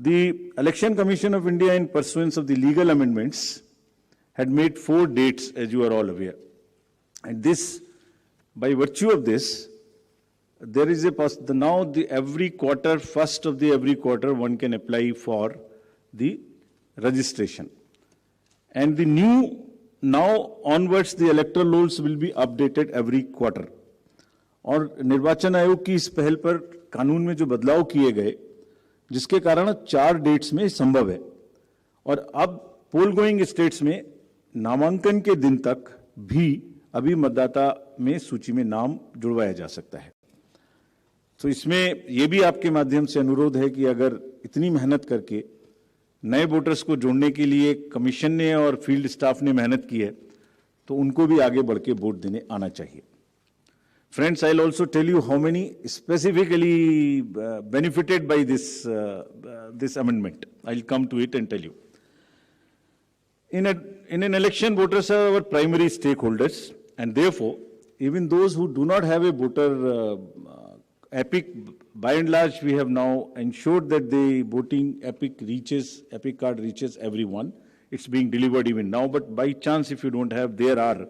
The Election Commission of India, in pursuance of the legal amendments, had made 4 dates, as you are all aware. And this, by virtue of this, there is every quarter, first of the every quarter, one can apply for the registration. And the new, now onwards, the electoral rolls will be updated every quarter. और निर्वाचन आयोग की इस पहल पर कानून में जो बदलाव किए गए, जिसके कारण 4 डेट्स में संभव है, और अब पोल गोइंग स्टेट्स में नामांकन के दिन तक भी अभी मतदाता में सूची में नाम जुड़वाया जा सकता है। तो इसमें यह भी आपके माध्यम से अनुरोध है कि अगर इतनी मेहनत करके नए वोटर्स को जोड़ने के लिए कमीशन ने और फील्ड स्टाफ ने मेहनत की है, तो उनको भी आगे बढ़ के वोट देने आना चाहिए। Friends, I'll also tell you how many specifically benefited by this amendment. I'll come to it and tell you. In an election, voters are our primary stakeholders, and therefore, even those who do not have a voter epic, by and large, we have now ensured that the voting epic card reaches everyone. It's being delivered even now, but by chance, if you don't have, there are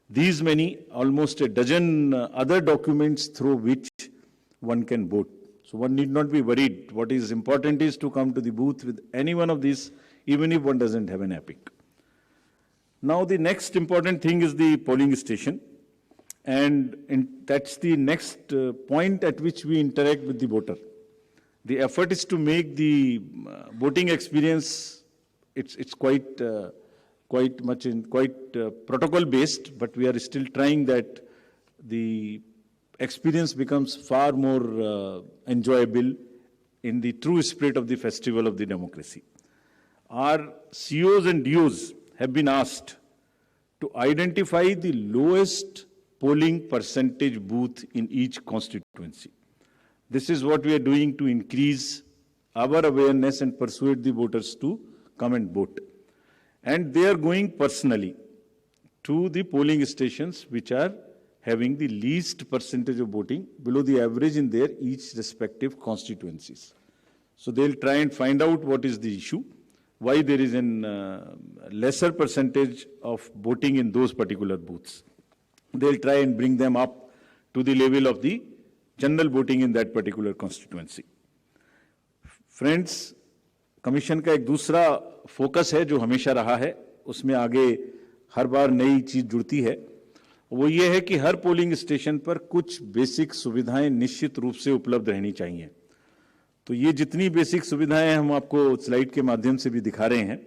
these many, almost a dozen other documents through which one can vote. So one need not be worried. What is important is to come to the booth with any one of these, even if one doesn't have an epic. Now the next important thing is the polling station. And that's the next point at which we interact with the voter. The effort is to make the voting experience, it's quite protocol based, but we are still trying that the experience becomes far more enjoyable in the true spirit of the festival of the democracy. Our COs and DOs have been asked to identify the lowest polling percentage booth in each constituency. This is what we are doing to increase our awareness and persuade the voters to come and vote. And they are going personally to the polling stations which are having the least percentage of voting, below the average in their each respective constituencies. So they'll try and find out what is the issue, why there is a lesser percentage of voting in those particular booths. They'll try and bring them up to the level of the general voting in that particular constituency. Friends, commission का एक दूसरा focus है जो हमेशा रहा है, उसमें आगे हर बार नई चीज जुड़ती है, वो ये है कि हर पोलिंग स्टेशन पर कुछ बेसिक सुविधाएं निश्चित रूप से उपलब्ध रहनी चाहिए। तो ये जितनी बेसिक सुविधाएं हम आपको स्लाइड के माध्यम से भी दिखा रहे हैं,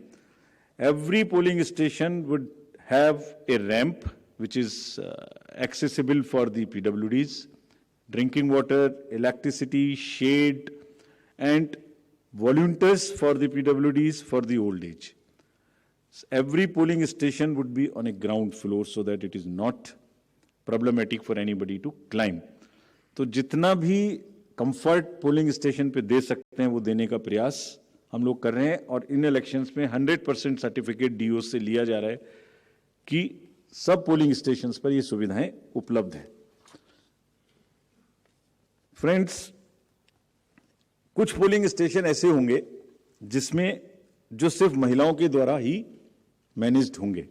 every polling station would have a ramp which is accessible for the PWDs, drinking water, electricity, shade, and volunteers for the PWDs for the old age. So every polling station would be on a ground floor so that it is not problematic for anybody to climb. तो जितना भी comfort polling station पे दे सकते हैं वो देने का प्रयास हम लोग कर रहे हैं, और इन इलेक्शंस में 100% सर्टिफिकेट डीओ से लिया जा रहा है कि सब पोलिंग स्टेशंस पर ये सुविधाएं उपलब्ध है। फ्रेंड्स, कुछ पोलिंग स्टेशन ऐसे होंगे जिसमें जो सिर्फ महिलाओं के द्वारा ही मैनेज्ड होंगे,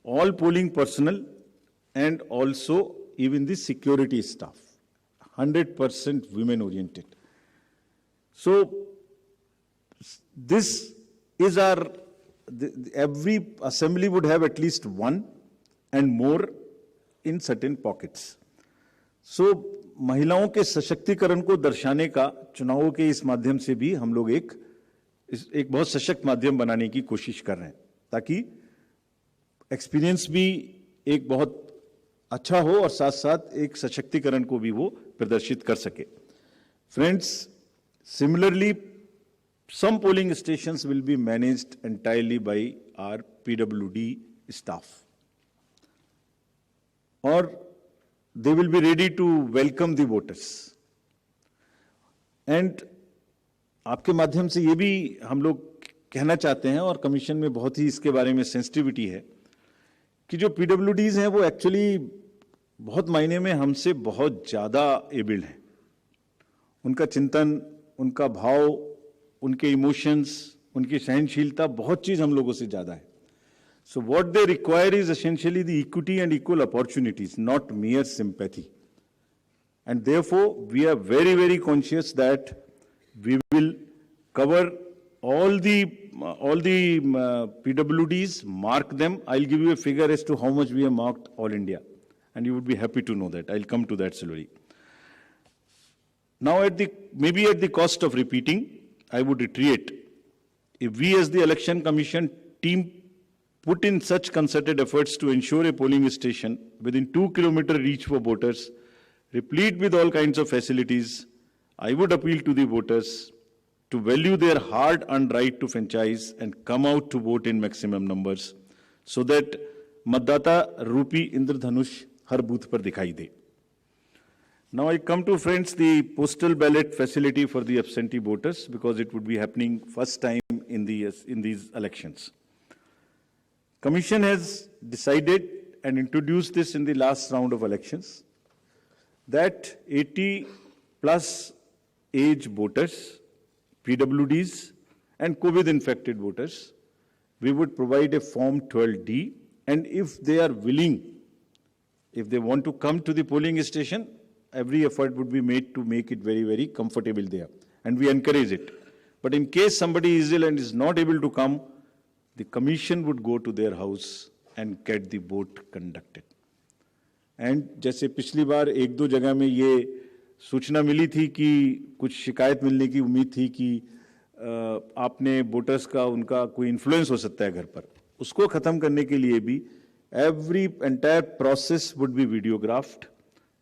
all polling personal and also even the security staff 100% women oriented. So this is every assembly would have at least one and more in certain pockets. So महिलाओं के सशक्तिकरण को दर्शाने का चुनावों के इस माध्यम से भी हम लोग एक बहुत सशक्त माध्यम बनाने की कोशिश कर रहे हैं, ताकि एक्सपीरियंस भी एक बहुत अच्छा हो और साथ साथ एक सशक्तिकरण को भी वो प्रदर्शित कर सके। Friends, similarly some polling stations will be managed entirely by our PWD staff, or they will be ready to welcome the voters. And आपके माध्यम से ये भी हम लोग कहना चाहते हैं, और कमीशन में बहुत ही इसके बारे में सेंसिटिविटी है, कि जो PWDs हैं वो एक्चुअली बहुत मायने में हमसे बहुत ज़्यादा एबल्ड हैं। उनका चिंतन, उनका भाव उनके इमोशंस, उनकी सहनशीलता, बहुत चीज हम लोगों से ज्यादा है. So what they require is essentially the equity and equal opportunities, not mere sympathy. And therefore, we are very, very conscious that we will cover all the PWDs, mark them. I'll give you a figure as to how much we have marked all India. And you would be happy to know that. I'll come to that slowly. Now, maybe at the cost of repeating, I would reiterate, if we as the Election Commission team put in such concerted efforts to ensure a polling station within 2-kilometer reach for voters, replete with all kinds of facilities, I would appeal to the voters to value their hard-earned right to franchise and come out to vote in maximum numbers so that Matdata Rupi Indradhanush har booth par dikhai de. Now I come to, friends, the postal ballot facility for the absentee voters, because it would be happening first time in these elections. Commission has decided and introduced this in the last round of elections, that 80 plus age voters, PWDs and COVID infected voters, we would provide a form 12D, and if they are willing, if they want to come to the polling station, every effort would be made to make it very, very comfortable there, and we encourage it. But in case somebody is ill and is not able to come, the commission would go to their house and get the vote conducted. And जैसे पिछली बार एक दो जगह में ये सूचना मिली थी कि कुछ शिकायत मिलने की उम्मीद थी कि आपने वोटर्स का उनका कोई इन्फ्लुएंस हो सकता है घर पर, उसको खत्म करने के लिए भी every entire process would be videographed.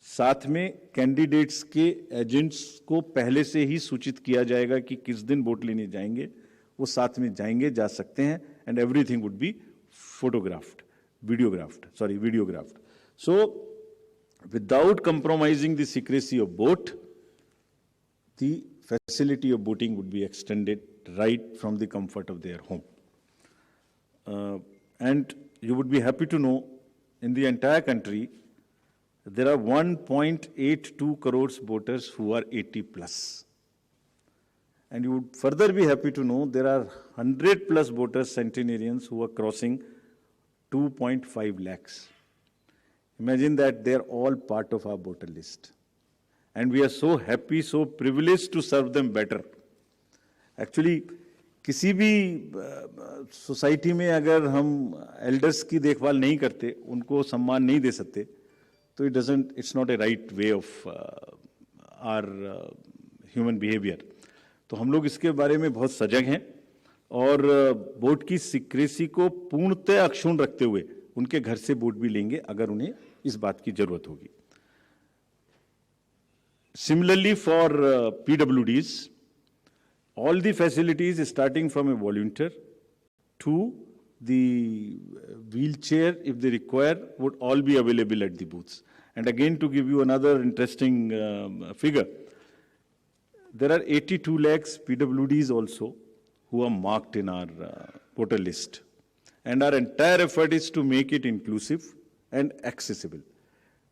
साथ में कैंडिडेट्स के एजेंट्स को पहले से ही सूचित किया जाएगा कि किस दिन वोट लेने जाएंगे, वो साथ में जाएंगे, जा सकते हैं, and everything would be videographed. So, without compromising the secrecy of vote, the facility of voting would be extended right from the comfort of their home. And you would be happy to know, in the entire country, there are 1.82 crores voters who are 80 plus. And you would further be happy to know there are 100 plus voters, centenarians, who are crossing 2.5 lakhs. Imagine that they're all part of our voter list. And we are so happy, so privileged to serve them better. Actually, किसी भी society में अगर हम elders की देखभाल नहीं करते, उनको सम्मान नहीं दे सकते, तो it's not a right way of our human behavior. तो हम लोग इसके बारे में बहुत सजग हैं और वोट की सीक्रेसी को पूर्णतः अक्षुण्ण रखते हुए उनके घर से वोट भी लेंगे अगर उन्हें इस बात की जरूरत होगी. Similarly, for PWDs, all the facilities starting from a volunteer to the wheelchair, if they require, would all be available at the booths. And again, to give you another interesting figure, there are 82 lakhs PWDs also who are marked in our voter list. And our entire effort is to make it inclusive and accessible.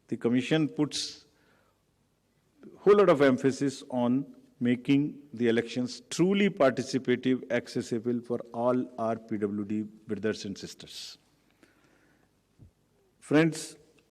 The Commission puts a whole lot of emphasis on making the elections truly participative, accessible for all our PWD brothers and sisters. Friends,